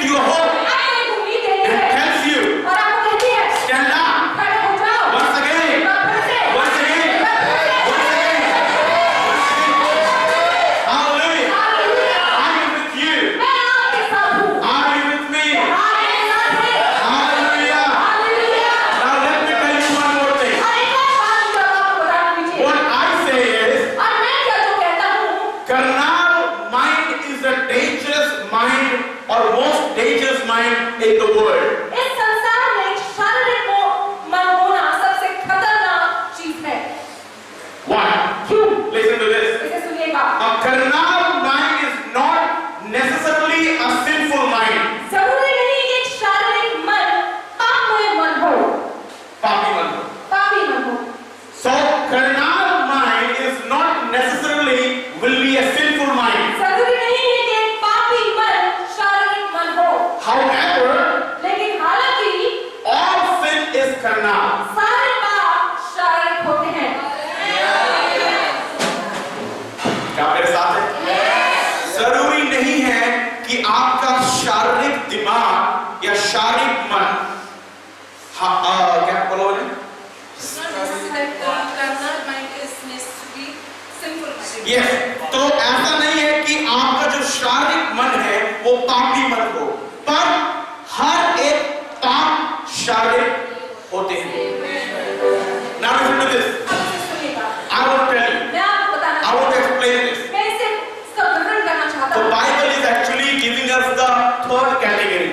you a hope and tells you, stand up. Once again. Hallelujah. Are you with you? Are you with me? Hallelujah. Now let me tell you one more thing. What I say is, carnal mind is a dangerous mind, or most dangerous mind in the world. इस संसार में शारीरिक मन होना सबसे खतरनाक चीज है। Why? क्यों? Listen to this. इसे सुनिएगा। A carnal mind is not necessarily a sinful mind. जरूरी नहीं कि एक शारीरिक मन पापमय मन हो, पापी मन। पापी मन हो। So carnal mind is not necessarily will be a sinful mind. जरूरी नहीं है कि एक पापी मन शारीरिक मन हो। However, लेकिन हालांकि all sin is carnal. सारे पाप शारीरिक होते हैं। क्या मेरे साथ है? जरूरी नहीं है कि आपका शारीरिक दिमाग या शारीरिक मन क्या बोलो Carnal mind is necessary to be sinful mind. Yes, तो ऐसा नहीं है कि आपका जो शारीरिक मन है वो पापी मन हो, पर हर एक पाप शारीरिक होते हैं। Now listen to this. अब इसे सुनिएगा। I will tell you. मैं आपको बताना I want to explain this. मैं इसे इसका विवरण करना चाहता The हूँ। Bible is actually giving us the third category,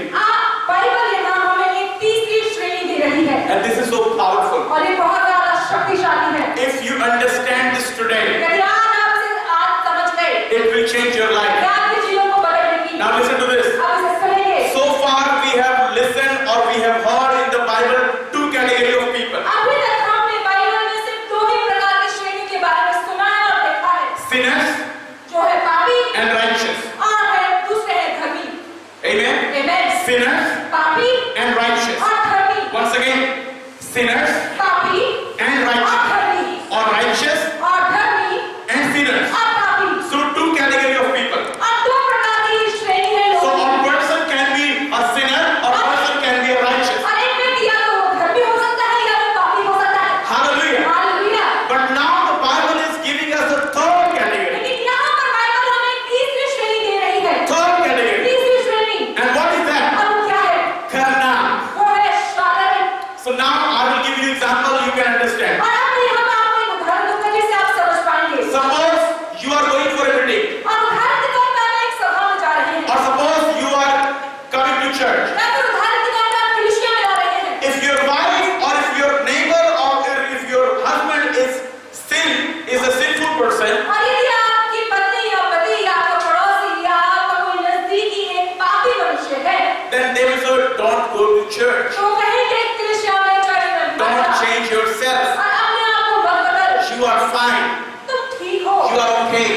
Bible यहाँ हमें एक तीसरी श्रेणी दे रही है and this is so powerful. और ये बहुत ज्यादा शक्तिशाली है। If you understand this today, यदि आप इसे आज समझ गए, it will change your life. ये आपके जीवन को बदलेगी। Now listen to this. अब इसे सुनेंगे। So far we have listened or we have heard in the Bible two category of people. अभी तक हमने बाइबल में सिर्फ दो ही प्रकार की श्रेणी के बारे में सुना है और देखा है, Sinners जो है पापी and righteous. और है दूसरे है धर्मी। Amen. Amen। Sinners पापी and righteous. और धर्मी, Once again, sinners पापी and और righteous, धर्मी, or righteous और धर्मी and sinners. और पापी। So two category of people. अब दो प्रकार की श्रेणी है So लोगों a की। person can be a sinner or a person can be a righteous. और एक व्यक्ति या तो धर्मी हो सकता है या तो पापी हो सकता है। Hallelujah. Hallelujah. But now the Bible is giving us the third category. लेकिन यहाँ पर बाइबल हमें एक तीसरी श्रेणी दे रही है। Third category. तीसरी श्रेणी। And what is that? अब वो क्या है? Carnal. वो है शारीरिक। So now I will give you example you can understand. और अब मैं यहाँ पर आपको एक उदाहरण दूंगा जिससे आप समझ पाएंगे। Suppose you are going for a meeting, और उदाहरण के तौर पर आप एक सभा में जा रहे हैं। or suppose you are coming to church. या फिर उदाहरण के तौर पर आप कलीसिया में जा रहे हैं। If your wife or if your neighbor or if your husband is a sinful person, और यदि आपकी पत्नी या पति या आपका पड़ोसी या आपका कोई नजदीकी एक पापी मनुष्य है, then they will say, don't go to church. तो कहेंगे कलीसिया में चर्च में मत Don't जा। change yourself. और अपने आप को मत बदल। You are fine. तुम ठीक हो, You are okay.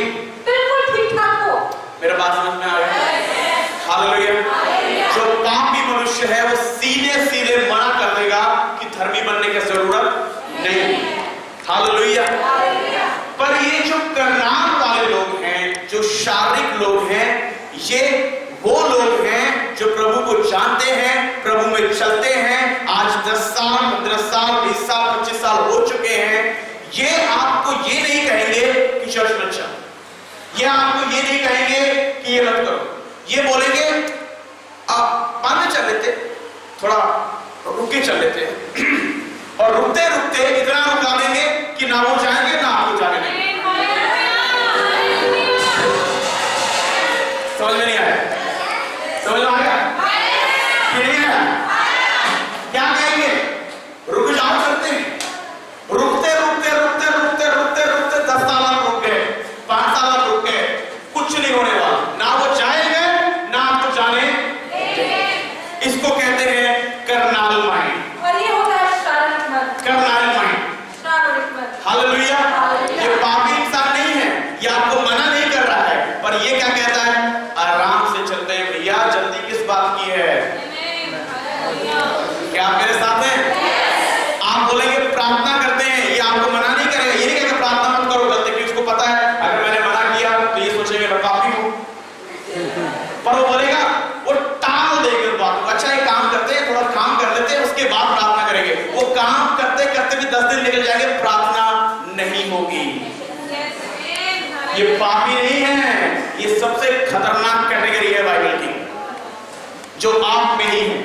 बिल्कुल ठीक ठाक हो। मेरा बात समझ में आ गया? हालेलुया। जो पापी मनुष्य है वो सीधे सीधे मना कर देगा कि धर्मी बनने की जरूरत नहीं। हालेलुया। पर ये जो करनाल वाले लोग हैं, जो शारीरिक लोग हैं, ये वो लोग हैं जो प्रभु को जानते हैं, प्रभु में चलते हैं। आज 10 साल 15 साल 20 साल 25 साल हो चुके हैं। ये आपको ये नहीं कहेंगे कि चर्च मत जाओ, ये आपको ये नहीं कहेंगे कि ये मत करो। ये बोलेंगे आप बाद में चल लेते, थोड़ा रुक के चल लेते और रुकते रुकते इतना रुका देंगे कि ना वो जाएंगे ना आपको जाने देंगे। समझ में नहीं आया? समझ में आया? नहीं आया? क्या कहेंगे? रुक जाओ चलते हैं। रुकते रुकते रुकते रुकते रुकते रुकते 10 साल आप रुक गए, 5 साल आप रुक गए, कुछ नहीं होने वाला। ना वो जाएंगे ना आपको जाने। इसको कहते हैं करनाल माइंड। और ये होता है शारीरिक मन। करनाल माइंड। शारीरिक मन। हालेलुया। ये पापी इंसान नहीं है, ये आपको मना नहीं कर रहा है, पर ये क्या कहता है? आराम से चलते हैं भैया, जल्दी किस बात की है? क्या आप मेरे साथ हैं? आप बोलेंगे प्रार्थना करते हैं, ये आपको मना नहीं करेगा। ये नहीं कहेगा प्रार्थना मत करो गलती, क्योंकि उसको पता है अगर मैंने मना किया तो ये सोचेंगे मैं पापी हूं। पर वो बोलेगा, वो टाल देगा उसके बाद प्रार्थना करेंगे। वो काम करते करते भी 10 दिन निकल जाएंगे, प्रार्थना नहीं होगी। ये पापी नहीं है, ये सबसे खतरनाक कैटेगरी है बाइबल की, जो आप में ही है।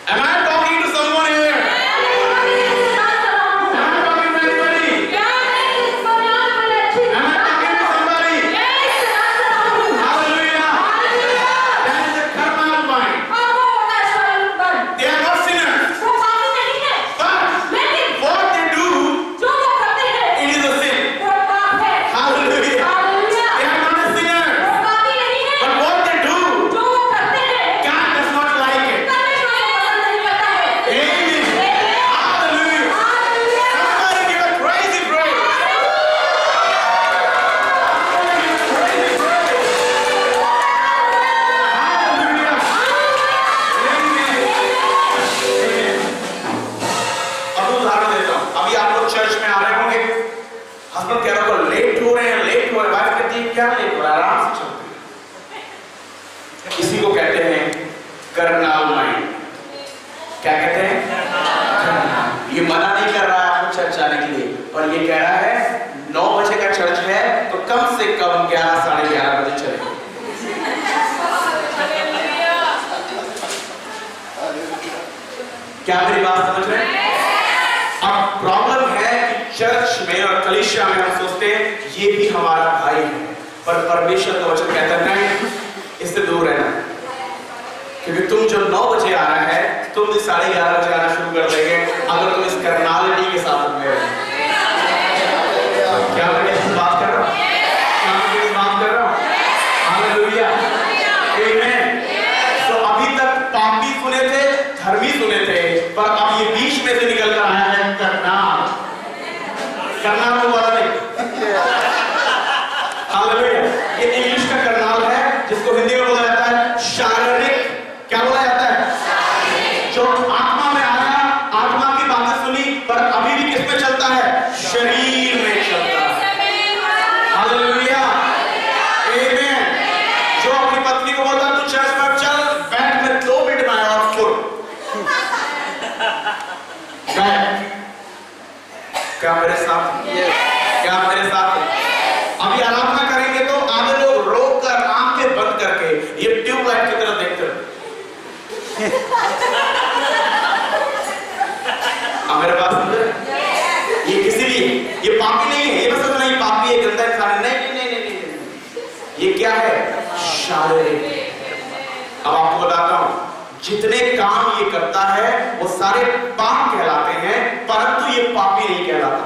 Am I talking to someone here? इसी को कहते हैं करनाल माइंड। क्या कहते हैं? ये मना नहीं कर रहा है आपको चर्च आने के लिए, पर ये कह रहा है 9 बजे का चर्च है तो कम से कम 11 साढ़े 11 बजे चले। क्या मेरी बात समझ रहे हैं? अब प्रॉब्लम है कि चर्च में और कलीसिया में हम सोचते हैं ये भी हमारा भाई है, पर परमेश्वर का वचन कहता है नहीं, इससे दूर रहना, क्योंकि तुम जो 9 बजे आ रहा है तुम भी 11:30 बजे आना शुरू कर देंगे अगर तुम इस कर्नालिटी के साथ में रहे। क्या मैं इस बात कर रहा हूँ? क्या मैं इस बात कर रहा हूँ? हालेलुया, आमीन। तो अभी तक पापी सुने थे, धर्मी सुने थे, पर अब ये बीच में से निकल कर आया है करनाल। करनाल को बोला नहीं, हालेलुया। ये इंग्लिश का करनाल है जिसको हिंदी में बोला जाता है शारीरिक। क्या बोला जाता है? जो आत्मा में आया, आत्मा की बातें सुनी, पर अभी भी किस में चलता है? शरीर में चलता है। हालेलुया, आमीन। जो अपनी पत्नी को बोलता तू चर्च में चल, बैठ में 2 मिनट में आया और फुल क्या मेरे साथ? क्या मेरे साथ? अभी आराधना करेंगे तो आधे लोग रोक कर आंखें बंद करके ये ट्यूबलाइट की तरफ देखते हैं। मेरे पास ये किसी लिए ये पापी नहीं है, ये बस नहीं पापी है, गंदा इंसान है, नहीं नहीं नहीं नहीं, ये क्या है? शारीरिक। अब आपको बताता हूं, जितने काम ये करता है वो सारे पाप कहलाते हैं, परंतु ये पापी नहीं कहलाता।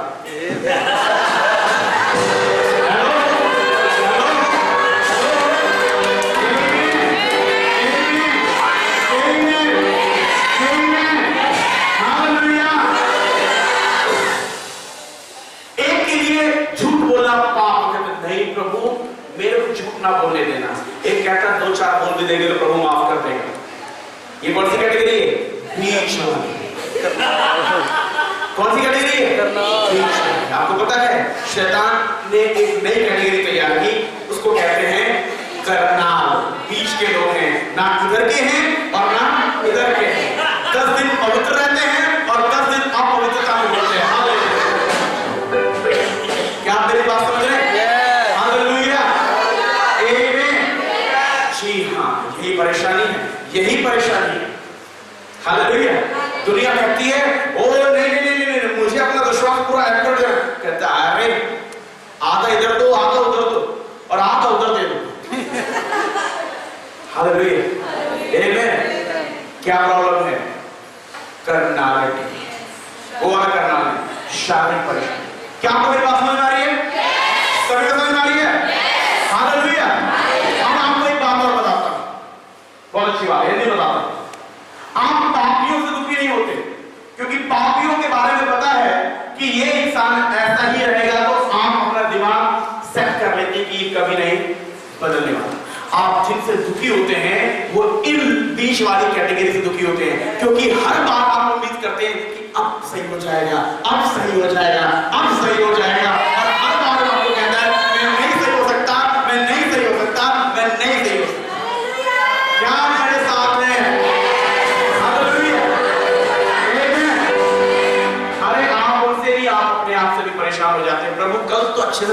ना बोलने देना। एक कहता 2-4 बोल भी देंगे तो प्रभु माफ कर देगा। ये कौन सी कैटेगरी है? बीच वाली। कौन सी कैटेगरी है? आपको पता है शैतान ने एक नई कैटेगरी तैयार की, उसको कहते हैं करनाल। बीच के लोग हैं, ना इधर के हैं और ना इधर के हैं। 10 दिन पवित्र रहते हैं और 10 दिन अपवित्रता में होते हैं। क्या आप मेरी बात समझ रहे हैं? यही परेशानी है, यही परेशानी है। हालेलुया। दुनिया कहती है ओ नहीं नहीं नहीं नहीं, मुझे अपना विश्वास पूरा ऐड कर दे। कहता है अरे आधा इधर दो, आधा उधर दो और आधा उधर दे दो। हालेलुया, आमीन। क्या प्रॉब्लम है? करनालिटी। वो वाला करनालिटी, शारीरिक परेशानी। क्या आपको मेरी बात समझ में आ रही है? सभी को समझ में आ रही है? हालेलुया। अब आपको एक बात और बताता हूं, बहुत अच्छी बात है, नहीं बताता। आप पापियों से दुखी नहीं होते, क्योंकि पापियों के बारे में पता है कि ये इंसान ऐसा ही रहेगा, तो आप अपना दिमाग सेट कर लेते कि कभी नहीं बदलने वाला। आप जिनसे दुखी होते हैं वो इन बीच वाली कैटेगरी से दुखी होते हैं, क्योंकि हर बार आप उम्मीद करते हैं कि अब सही हो जाएगा, अब सही हो जाएगा, अब सही हो जाएगा, और हर बार आपको कहता है मैं नहीं सही हो सकता, मैं नहीं सही हो सकता, मैं नहीं सही हो सकता। क्या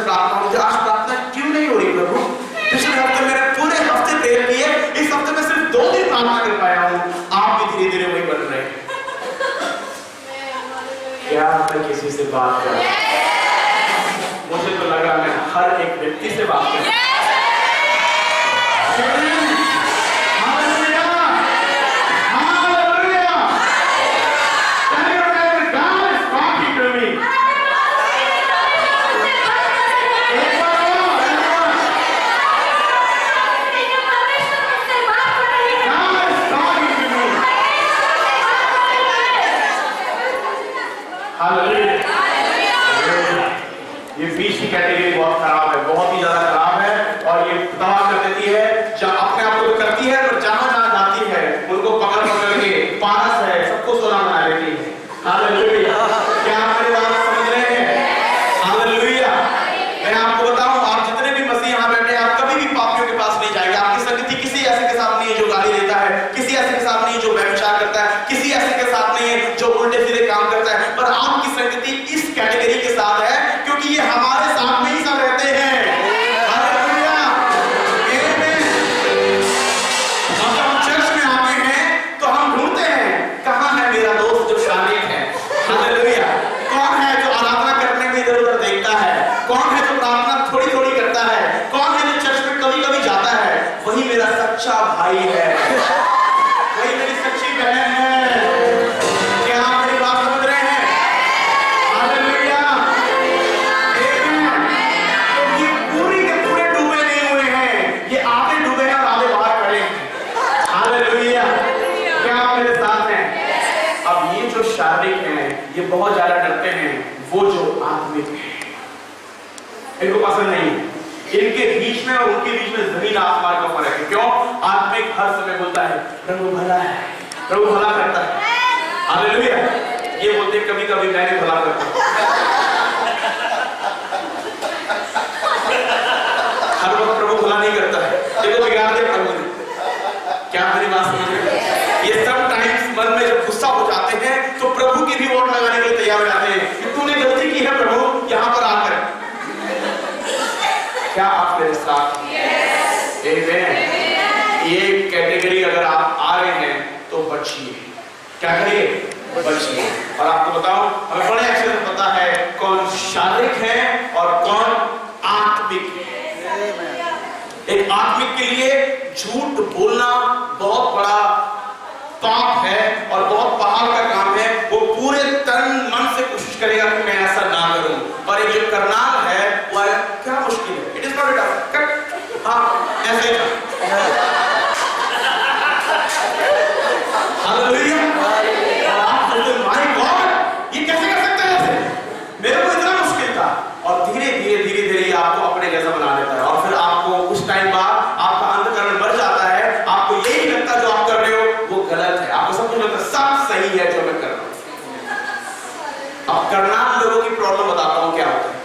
प्रार्थना होती है, आज प्रार्थना क्यों नहीं हो रही प्रभु? पिछले हफ्ते मैंने पूरे हफ्ते प्रेयर किए, इस हफ्ते में सिर्फ 2 दिन प्रार्थना कर पाया हूँ। आप भी धीरे धीरे वही बन रहे हैं। क्या मैं किसी से बात कर रहा हूं? मुझे तो लगा मैं हर एक व्यक्ति से बात कर रहा हूं। ये बीच की कैटेगरी बहुत खराब है, बहुत ही ज्यादा खराब है, और ये तबाह कर देती है। जब अपने आप को करती है और जहां जहां जाती है उनको पकड़ पकड़ के पारस है, सबको सोना बना लेती है। हालेलुया! क्या आप मेरी बात समझ रहे हैं? हालेलुया! मैं आपको बताऊं, आप जितने भी मसीह यहाँ बैठे हैं, आप कभी भी पापियों के पास नहीं जाएंगे। आपकी संगति किसी ऐसे के साथ नहीं है जो गाली देता है, किसी ऐसे के साथ नहीं है जो व्यभिचार करता है, किसी ऐसे के साथ नहीं है जो उल्टे सीधे काम करता है, पर आपकी संगति इस कैटेगरी के साथ है क्योंकि ये हमारे साथ में ही सब रहते हैं। हालेलुया! आमीन। हम चर्च में आते हैं तो हम ढूंढते हैं कहां है मेरा दोस्त जो शारीरिक है। हालेलुया! कौन है जो आराधना करने में इधर उधर देखता है, कौन है जो प्रार्थना थोड़ी थोड़ी करता है, कौन है जो चर्च में कभी कभी जाता है। वही मेरा सच्चा भाई है, वही मेरी सच्ची बहन है। क्या आप मेरी बात समझ रहे हैं? हालेलुया! ये पूरी के पूरे डूबे नहीं हुए हैं, ये आधे डूबे हैं और आधे बाहर खड़े हैं। हालेलुया! क्या आप मेरे साथ हैं? अब ये जो शारीरिक हैं, ये बहुत ज्यादा डरते हैं, वो जो आत्मिक है इनको पसंद नहीं है। इनके बीच में और उनके बीच में जमीन आसमान का फर्क है। क्यों? आत्मिक हर समय बोलता है प्रभु भला है, प्रभु भला करता है। हालेलुया! ये बोलते कभी कभी मैं भी भला करता हूं, हर वक्त प्रभु भला नहीं करता है, देखो बिगाड़ दिया प्रभु ने। क्या मेरी बात समझ रहे हैं? ये सब टाइम्स मन में जब गुस्सा हो जाते हैं तो प्रभु की भी वोट लगाने के लिए तैयार हो जाते हैं कि तूने गलती की है प्रभु, यहां पर आकर। क्या आप मेरे साथ? ये कैटेगरी अगर आप आ रहे हैं तो बचिए। क्या करिए? बचिए। और आपको बताऊं, हमें बड़े अच्छे से पता है कौन शारीरिक है और कौन आत्मिक है। एक आत्मिक के लिए झूठ बोलना बहुत बड़ा पाप है और बहुत पहाड़ का काम है। वो पूरे तन मन से कोशिश करेगा कि मैं ऐसा ना करूं, पर एक जो करनाल है वो क्या मुश्किल है। It is not it. हाँ, ऐसे हालेलुया! आप बोलते माय गॉड, ये कैसे कर सकते हैं ऐसे? मेरे को इतना मुश्किल था। और धीरे धीरे धीरे धीरे आपको अपने जैसा बना देता है, और फिर आपको कुछ टाइम बाद आपका अंतःकरण बढ़ जाता है। आपको यही लगता जो आप कर रहे हो वो गलत है, आपको सब कुछ लगता सब सही है जो मैं कर रहा हूं। अब करनाल लोगों की प्रॉब्लम बताता हूं क्या होता है।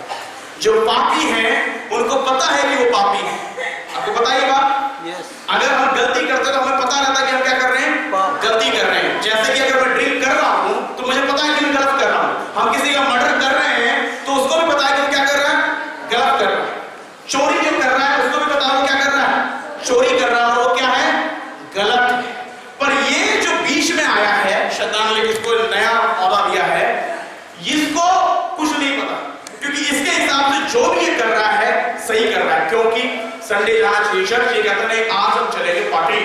जो पापी हैं उनको पता है कि वो पापी हैं। आपको पता है ये बात? अगर हम गलती करते तो हमें पता रहता है कि हम क्या कर रहे हैं, गलती कर रहे हैं। जैसे कि अगर मैं ड्रिंक कर रहा हूं तो मुझे पता है कि मैं गलत कर रहा हूं। हम किसी का मर्डर कर रहे हैं तो उसको भी पता है कि वो क्या कर रहा है, गलत कर रहा है। चोरी जो कर रहा है उसको भी पता है वो क्या कर रहा है, चोरी कर रहा है, और वो क्या है, गलत है। पर ये जो बीच में आया है शैतान ने इसको नया औदा दिया है, इसको कुछ नहीं पता, क्योंकि इसके हिसाब से जो भी ये कर रहा है सही कर रहा है। क्योंकि संडे जाना चाहिए चर्च, ये कहता नहीं आज हम चलेंगे पार्टी,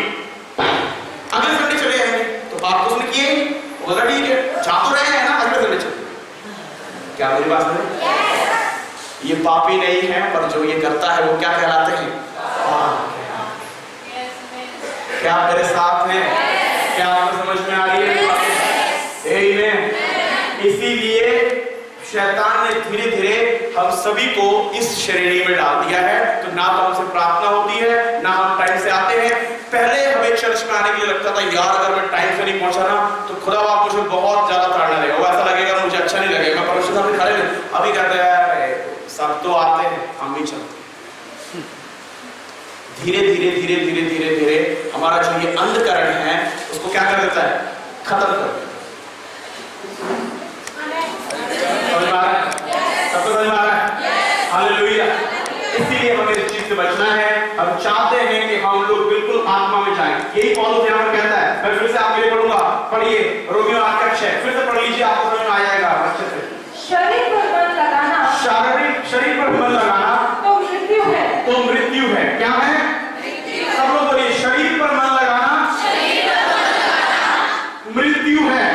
अगले संडे चले आएंगे। तो बात तो उसने की है, वो ठीक है, जा तो रहे हैं ना, अगले संडे चले। क्या मेरी बात है? ये पापी नहीं है, पर जो ये करता है वो क्या कहलाते हैं, क्या मेरे साथ हैं? क्या आपको समझ में आ रही है? इसीलिए शैतान ने धीरे धीरे हम सभी को इस श्रेणी में डाल दिया है। तो ना तो हमसे प्रार्थना होती है, ना हम टाइम से आते हैं। पहले हमें चर्च में आने के लिए लगता था यार अगर मैं टाइम से नहीं पहुंचा ना तो खुदा बाप मुझे बहुत ज्यादा ताड़ना देगा, वो ऐसा लगेगा मुझे अच्छा नहीं लगेगा, परमेश्वर सामने खड़े नहीं। अभी कहते हैं सब तो आते हैं, हम भी चलते हैं। धीरे धीरे धीरे धीरे धीरे धीरे हमारा जो ये अंधकरण है उसको क्या कर देता है, खत्म कर देता है। समझ में आ रहा है? सबको समझ में आ रहा है? हालेलुया! बचना है, हम चाहते हैं कि हम लोग बिल्कुल आत्मा में जाएं। यही पौलुस यहाँ पर कहता है। मैं फिर से आपके लिए पढ़ूंगा, पढ़िए रोमियो 8:6, फिर से पढ़ लीजिए, आपको समझ में आ जाएगा अच्छे से। शरीर पर मन लगाना, शरीर पर मन लगाना तो मृत्यु है। तो मृत्यु है। क्या है? सब लोग बोलिए, शरीर पर मन लगाना मृत्यु है।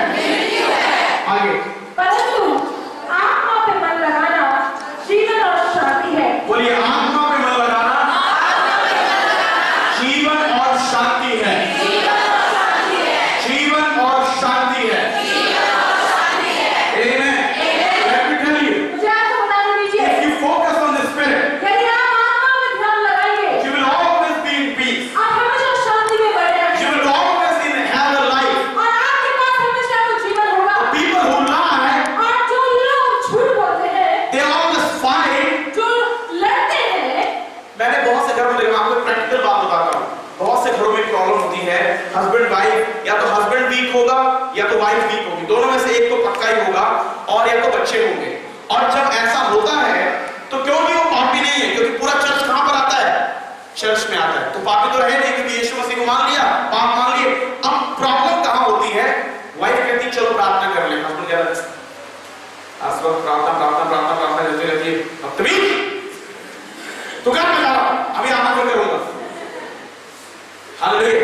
आगे, परंतु आत्मा पे मन लगाना जीवन और शांति है। बोलिए, आत्मा पे मन लगाना जीवन और शांति है। जीवन और शांति है। Amen. Let me tell you, मुझे आपको बताने दीजिए, if you focus on the Spirit, यदि आप आत्मा में ध्यान लगाएंगे, you will always be in peace. आप हमेशा शांति में बने रहेंगे। You will always have a life. और आपके पास हमेशा वो जीवन होगा। People who lie, और जो लोग झूठ बोलते हैं, they always fight. जो लड़ते हैं, मैंने बहुत से घरों में देखा, आपको प्रैक्टिकल बात बताता हूँ। बहुत से घरों में प्रॉब्लम होती है, हस्बैंड वाइफ, या तो हस्बैंड वीक होगा या तो वाइफ वीक होगी, दोनों में से एक तो पक्का ही होगा, और या तो बच्चे होंगे। और जब ऐसा होता है तो क्योंकि वो पापी नहीं है, क्योंकि पूरा चर्च कहां पर आता है? चर्च में आता है। तो पापी तो रहे नहीं, क्योंकि यीशु मसीह को मान लिया, पाप मान लिए। अब प्रॉब्लम कहां होती है? वाइफ कहती चलो प्रार्थना कर ले, हस्बैंड कहता है आज प्रार्थना करती रहती है, अब तू क्या कर रहा है? अभी आना फिर करूंगा। हालेलुया।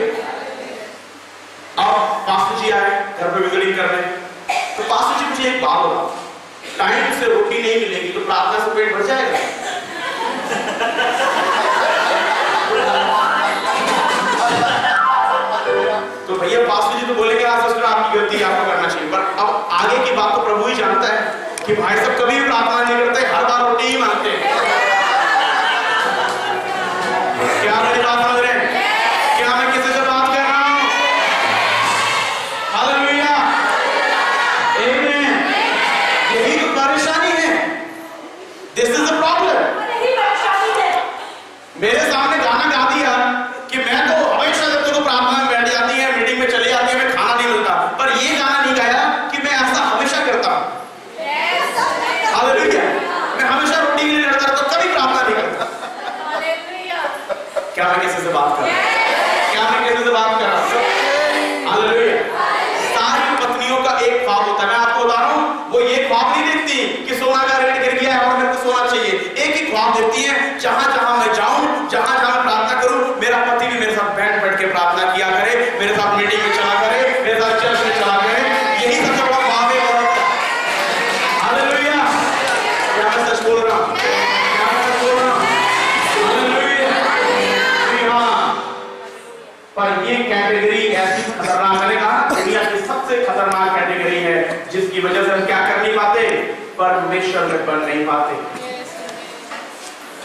अब पास्टर जी आए घर पे विजिटिंग करने, तो पास्टर जी मुझे एक बात बताओ, टाइम से रोटी नहीं मिलेगी तो प्रार्थना से पेट भर जाएगा? तो भैया पास्टर जी तो बोलेंगे आज सिस्टर आपकी गलती है, आपको करना चाहिए, पर अब आगे की बात तो प्रभु ही जानता है कि भाई सब कभी भी प्रार्थना नहीं करते, हर बार रोटी ही मांगते हैं। क्या मेरी बात समझ रहे हैं? क्या मैं किसी से बात कर रहा हूं? हालेलुया। आमीन। यही तो परेशानी है। This is the problem. यही परेशानी है। मेरे सामने गाना गा दिया कि मैं तो हमेशा जब तक प्रार्थना में बैठ जाती है, मीटिंग में चली जाती है, मैं खाना नहीं मिलता, पर ये गाना नहीं गाया कि मैं ऐसा हमेशा करता हूं। हालेलुया। मैं हमेशा रोटी के लिए लड़ता रहता हूं, कभी प्रार्थना नहीं करता। क्या मैं किसी से बात कर रहा हूं? क्या मैं किसी से बात कर रहा हूं? हालेलुया। सारी पत्नियों का एक ख्वाब होता है, मैं आपको बता रहा हूं, वो ये ख्वाब नहीं देखती कि सोना का रेट गिर गया है और मेरे को सोना चाहिए। एक ही ख्वाब देखती है, जहां जहां मैं जाऊं, जहां जहां मैं प्रार्थना करूं, मेरा पति भी मेरे साथ बैठ बैठ के प्रार्थना किया करे, मेरे साथ मीटिंग में चला करे, मेरे साथ चर्च में चला करे। यही सबसे बड़ा ख्वाब है औरत का। हालेलुया। क्या मैं सच बोल रहा हूं? क्या मैं सच बोल रहा हूं? हालेलुया। पर ये कैटेगरी ऐसी खतरनाक, मैंने कहा दुनिया की सबसे खतरनाक कैटेगरी है, जिसकी वजह से हम क्या कर नहीं पाते? परमेश्वर में बन नहीं पाते।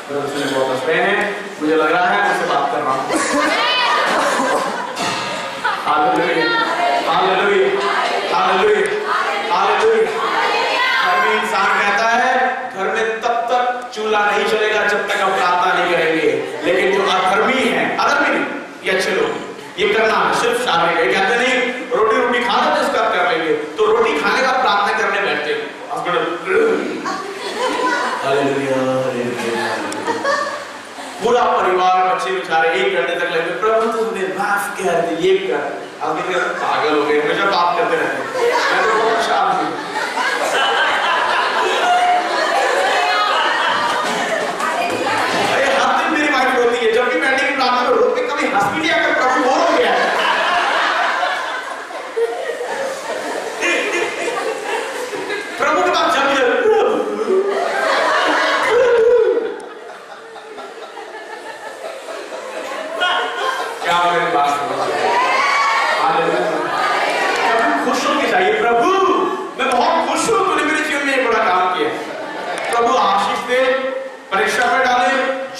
बहुत हंस रहे हैं, मुझे लग रहा है मुझसे बात कर रहा हूं। Hallelujah, hallelujah, hallelujah, hallelujah. धर्मी इंसान कहता है घर में तब तक चूल्हा नहीं चलेगा जब तक हम प्रार्थना नहीं करेंगे, लेकिन जो अधर्मी है, अधर्मी नहीं, ये अच्छे लोग, ये करना सिर्फ शारीरिक है, कहते नहीं रोटी खा लेते उसका कर लेंगे, तो रोटी खाने का प्रार्थना करने बैठते हैं। Hallelujah, hallelujah. पूरा परिवार बच्चे बेचारे एक घंटे तक लगे, प्रभु तुमने माफ कर दे, ये कर, आगे पागल हो गए, हमेशा बात करते रहते हैं। मैं तो बहुत अच्छा आदमी हूं। अरे हर दिन मेरी वाइफ रोती है, जब भी बैठे की प्रार्थना में रोते, कभी हंस भी लिया कर, प्रभु बोर हो गया है। प्रभु के पास जब क्या मेरे पास खुश होके चाहिए, प्रभु मैं बहुत खुश हूं, तूने मेरे जीवन में एक बड़ा काम किया। प्रभु आशीष दे, परीक्षा में डाले,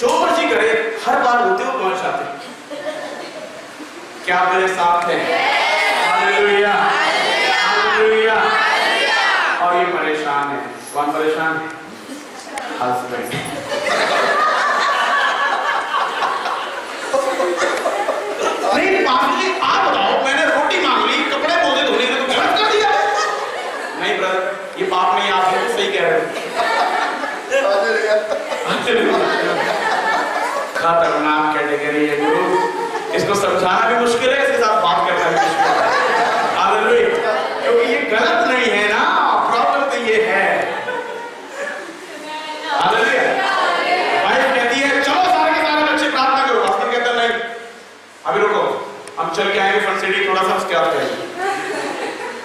जो मर्जी करे, हर बार होते हुए पहुंच जाते। क्या मेरे साथ है? Hallelujah, hallelujah. और ये परेशान है, कौन परेशान है? हस्बैंड। नहीं पापी, आप बताओ, मैंने रोटी मांग ली, कपड़े बोले धोने के, तो गलत कर दिया? नहीं ब्रदर, ये पाप नहीं, आप सही कह रहे हो। इसको समझाना भी मुश्किल है, इसके साथ बात करना भी मुश्किल है। हालेलुया, क्योंकि ये गलत नहीं है ना, प्रॉब्लम तो ये है। हालेलुया, वाइफ कहती है चलो सारे के सारे बच्चे प्रार्थना करो, हस्बैंड कहता है नहीं अभी रुको, हम चल के आएंगे फन सिटी, थोड़ा सा उसके बाद करेंगे।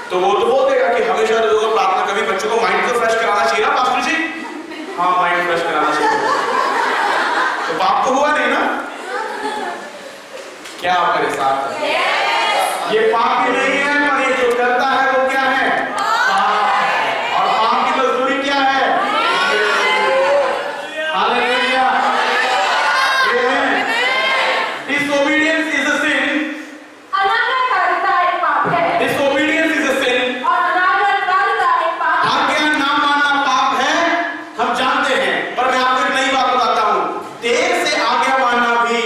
तो वो तो बोल देगा कि हमेशा लोगों प्रार्थना, कभी बच्चों को माइंड तो फ्रेश कराना चाहिए ना पास्टर जी। हाँ, माइंड फ्रेश कराना चाहिए, तो पाप तो हुआ नहीं ना। क्या आप मेरे साथ हैं? ये पाप ही नहीं है, पर ये जो करता है वो क्या है? पाप है। और पाप की मजदूरी क्या है? Hallelujah, amen. Disobedience is a sin. अनाज्ञाकारिता एक पाप है। Disobedience is a sin. और अनाज्ञाकारिता एक पाप है। आज्ञा ना मानना पाप है, हम जानते हैं, पर मैं आपको एक नई बात बताता हूं, देर से आज्ञा मानना भी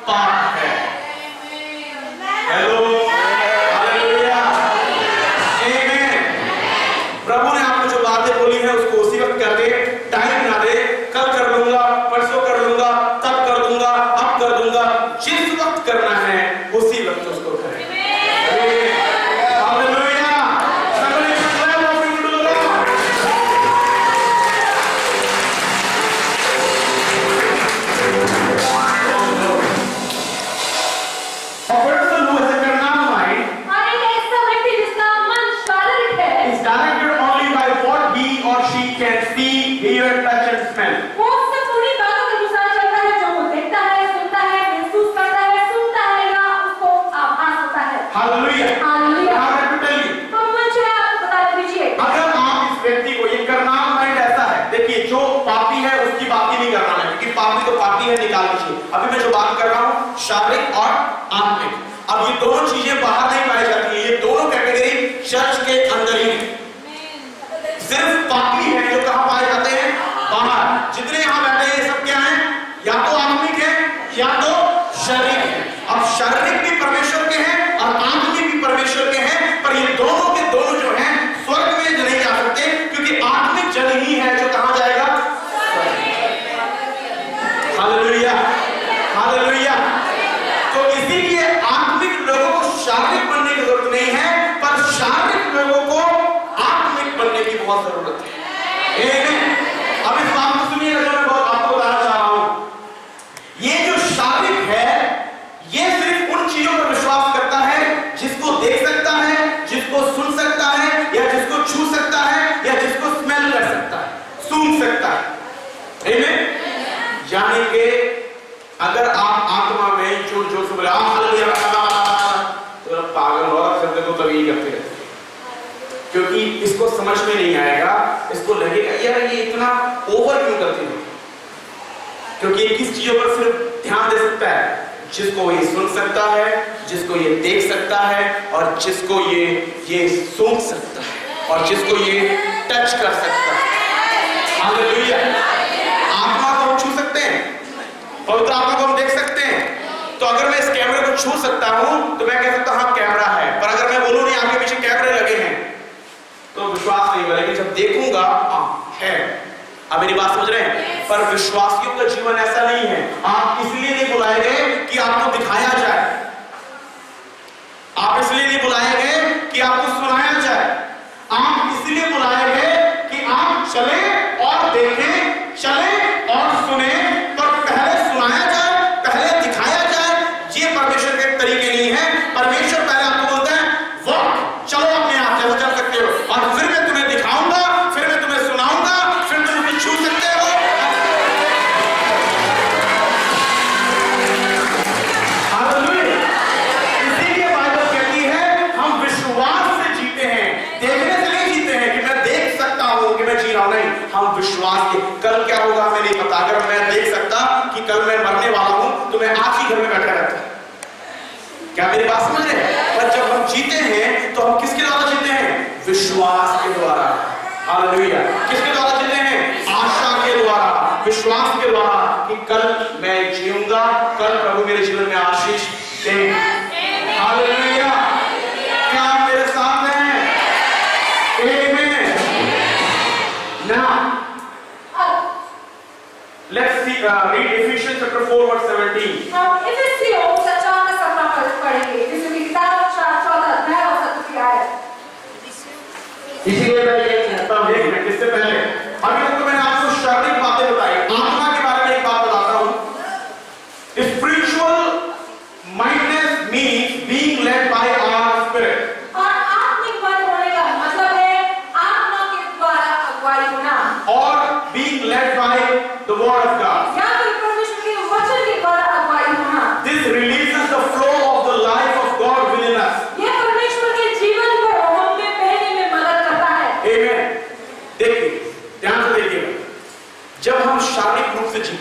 पाप है। हेलो, हालेलुया, आमेन। प्रभु ने आपको जो बातें बोली है उसको उसी वक्त कर दे, टाइम ना दे, कल कर लूंगा, परसों कर लूंगा, तब कर दूंगा, अब कर दूंगा, जिस वक्त करना है उसी वक्त उसको करें। Hallelujah, somebody declare what you do, Lord. A person who has a carnal mind और एक ऐसा व्यक्ति जिसका मन शारीरिक है, is directed only by what he or she can see, hear, touch and smell. वो उससे पूरी बातों के अनुसार चलता है, जो वो देखता है, सुनता है, महसूस करता है, सुनता है या उसको आभास होता है। Hallelujah. Hallelujah. Now let me tell you, तो मुझे आपको बता दीजिए, अगर आप इस व्यक्ति को, ये करनाल माइंड ऐसा है, देखिए जो पापी है उसकी बात ही नहीं करना है, क्योंकि पापी तो पापी है, निकाल दीजिए। अभी मैं जो बात कर रहा हूँ शारीरिक और आत्मिक, अब ये दोनों चीजें बाहर नहीं पाई जाती है, ये दोनों कैटेगरी चर्च के अंदर ही है। सिर्फ पापी है जो कहां पाए जाते हैं? बाहर। जितने यहां बैठे हैं ये सब क्या है? या तो आत्मिक है या तो शारीरिक है। अब शारीरिक भी परमेश्वर के हैं और आत्मिक भी परमेश्वर के हैं, पर ये दोनों के दोनों जो हैं स्वर्ग में नहीं जा सकते, क्योंकि आत्मिक जन ही है जो कहां जाएगा? Hallelujah, hallelujah. तो इसीलिए आत्मिक लोगों को शारीरिक बनने की जरूरत नहीं है, पर शारीरिक लोगों को आत्मिक बनने की बहुत जरूरत है। आमीन। अब इस बात को सुनिएगा जो मैं बहुत आपको बताना चाह रहा हूं। ये जो शारीरिक है, ये सिर्फ उन चीजों पर विश्वास करता है जिसको देख सकता है, जिसको सुन सकता है, या जिसको छू सकता है, या जिसको स्मेल कर सकता है, सूंघ सकता है। आमीन। यानी कि अगर आप आत्मा में जोर जोर से बोले हालेलुया, तो पागल होगा, फिर देखो तभी करते रहते, क्योंकि इसको समझ में नहीं आएगा, इसको लगेगा यार ये इतना ओवर क्यों करते हैं, क्योंकि किस चीजों पर सिर्फ ध्यान दे सकता है? जिसको ये सुन सकता है, जिसको ये देख सकता है, और जिसको ये सूंघ सकता है, और जिसको ये टच कर सकता है। हालेलुया। आत्मा को हम छू सकते हैं, पवित्र आत्मा को हम देख सकते हैं। तो अगर मैं इस कैमरे को छू सकता हूं तो मैं कह सकता हूं हाँ कैमरा है, पर अगर मैं बोलूं नहीं आगे पीछे कैमरे लगे हैं तो विश्वास नहीं होगा, लेकिन जब देखूंगा हाँ है। अब मेरी बात समझ रहे हैं? पर विश्वासियों का जीवन ऐसा नहीं है। आप इसलिए नहीं बुलाए गए कि आपको दिखाया जाए, आप इसलिए नहीं बुलाए गए कि आपको सुनाया जाए, आप इसलिए बुलाए गए कि आप चले और देखें, चले और सुने, पर पहले सुनाया जाए, पहले दिखाया जाए। ये परमेश्वर के तरीके नहीं है। परमेश्वर पहले आपको बोलता है वॉक, चलो अपने आप जैसे चल सकते हो, और फिर मैं तुम्हें दिखाऊंगा, फिर मैं तुम्हें सुनाऊंगा, फिर तुम मुझे छू सकते हो। हालेलुया। इसीलिए बाइबल कहती है हम विश्वास से जीते हैं, देखने से नहीं जीते हैं कि मैं देख सकता हूं कि मैं जी रहा हूं, नहीं, हम विश्वास के। कल क्या होगा हमें नहीं पता। अगर मैं देख सकता कि कल मैं मरने वाला हूं तो मैं आज ही घर में बैठा रहता। क्या मेरी बात समझ रहे हैं? पर जब हम जीते हैं तो हम किसके द्वारा जीते हैं? विश्वास के द्वारा। हालेलुया। किसके द्वारा जीते हैं? आशा के द्वारा, विश्वास के द्वारा कि कल मैं जीऊंगा, कल प्रभु मेरे जीवन में आशीष देंगे। हालेलुया। क्या आप मेरे साथ हैं? आमीन। Now let's see read Ephesians chapter 4 verse 17. हम इफिसियों 4 का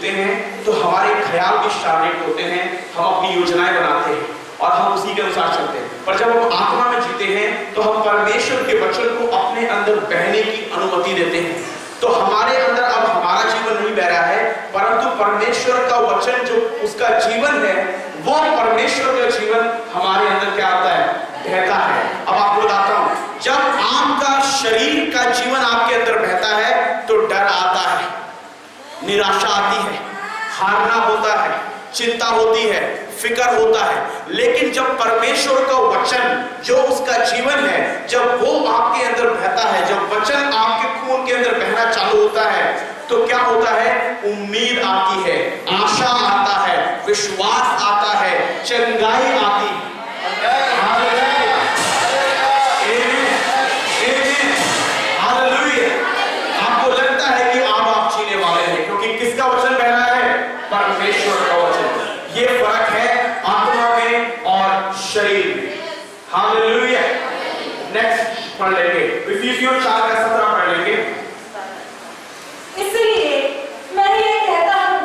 जीते हैं तो हमारे ख्याल भी शारीरिक होते हैं, हम अपनी योजनाएं बनाते हैं और हम उसी के अनुसार चलते हैं। पर जब हम आत्मा में जीते हैं तो हम परमेश्वर के वचन को अपने अंदर बहने की अनुमति देते हैं। तो हमारे अंदर अब हमारा जीवन नहीं बह रहा है, परंतु परमेश्वर का वचन जो उसका जीवन है, वो परमेश्वर का जीवन हमारे अंदर क्या आता है, बहता है। अब आपको बताता हूं, जब आपका शरीर का जीवन आपके अंदर बहता है तो डर आता है, निराशा आती है, हारना होता है, चिंता होती है, फिक्र होता है। लेकिन जब परमेश्वर का वचन जो उसका जीवन है, जब वो आपके अंदर बहता है, जब वचन आपके खून के अंदर बहना चालू होता है, तो क्या होता है, उम्मीद आती है, आशा आता है, विश्वास आता है, चंगाई आती है। आपको लगता है कि आप जीने वाले हैं, क्योंकि किसका वचन बह रहा है, परमेश्वर का वचन। ये फर्क है आत्मा में और शरीर में। हालेलुया। नेक्स्ट पढ़ लेंगे, इफिसियों 4:17 पढ़ लेंगे। इसलिए मैं ये कहता हूँ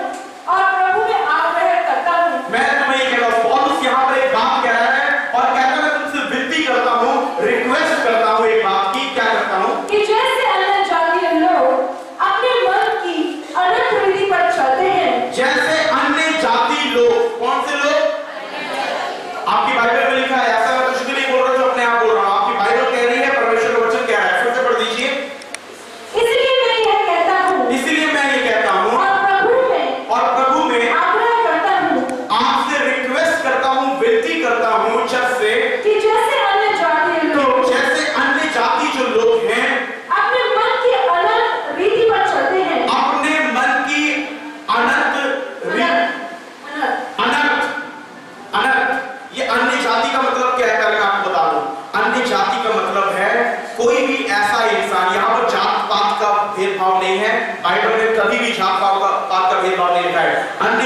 और प्रभु में आग्रह करता हूँ। मैं तुम्हें ये कहता हूँ, पौलुस यहाँ पर एक बात कह रहा है और कहता है, मैं तुमसे विनती करता हूँ, रिक्वेस्ट करता हूँ एक बात की, क्या करता हूँ, कि जैसे अन्य जातीय लोग अपने मन की अनंत रीति पर चलते हैं, जैसे अन्य जाति लोग, कौन से लोग, आपकी बाइबल में लिखा है, ऐसा मैं कुछ भी नहीं बोल रहा जो अपने आप बोल रहा हूँ, आपकी बाइबल कह रही है, परमेश्वर का वचन कह रहा है। फिर से पढ़ दीजिए। इसलिए मैं ये कहता हूँ और प्रभु में आग्रह करता हूँ, आपसे रिक्वेस्ट करता हूँ, विनती करता हूँ, कि जैसे अन्य जातीय लोग, जैसे अन्य जाति जो लोग हैं, अपने मन की अनंत रीति पर चलते हैं, अपने मन की अनंत ये अन्य जाति का मतलब क्या है, मैं आपको बता दूं। अन्य जाति का मतलब है कोई भी ऐसा इंसान, यहाँ पर जात पात का भेदभाव नहीं है, बाइबल में कभी भी जात पात का भेदभाव नहीं लिखा है। अन्य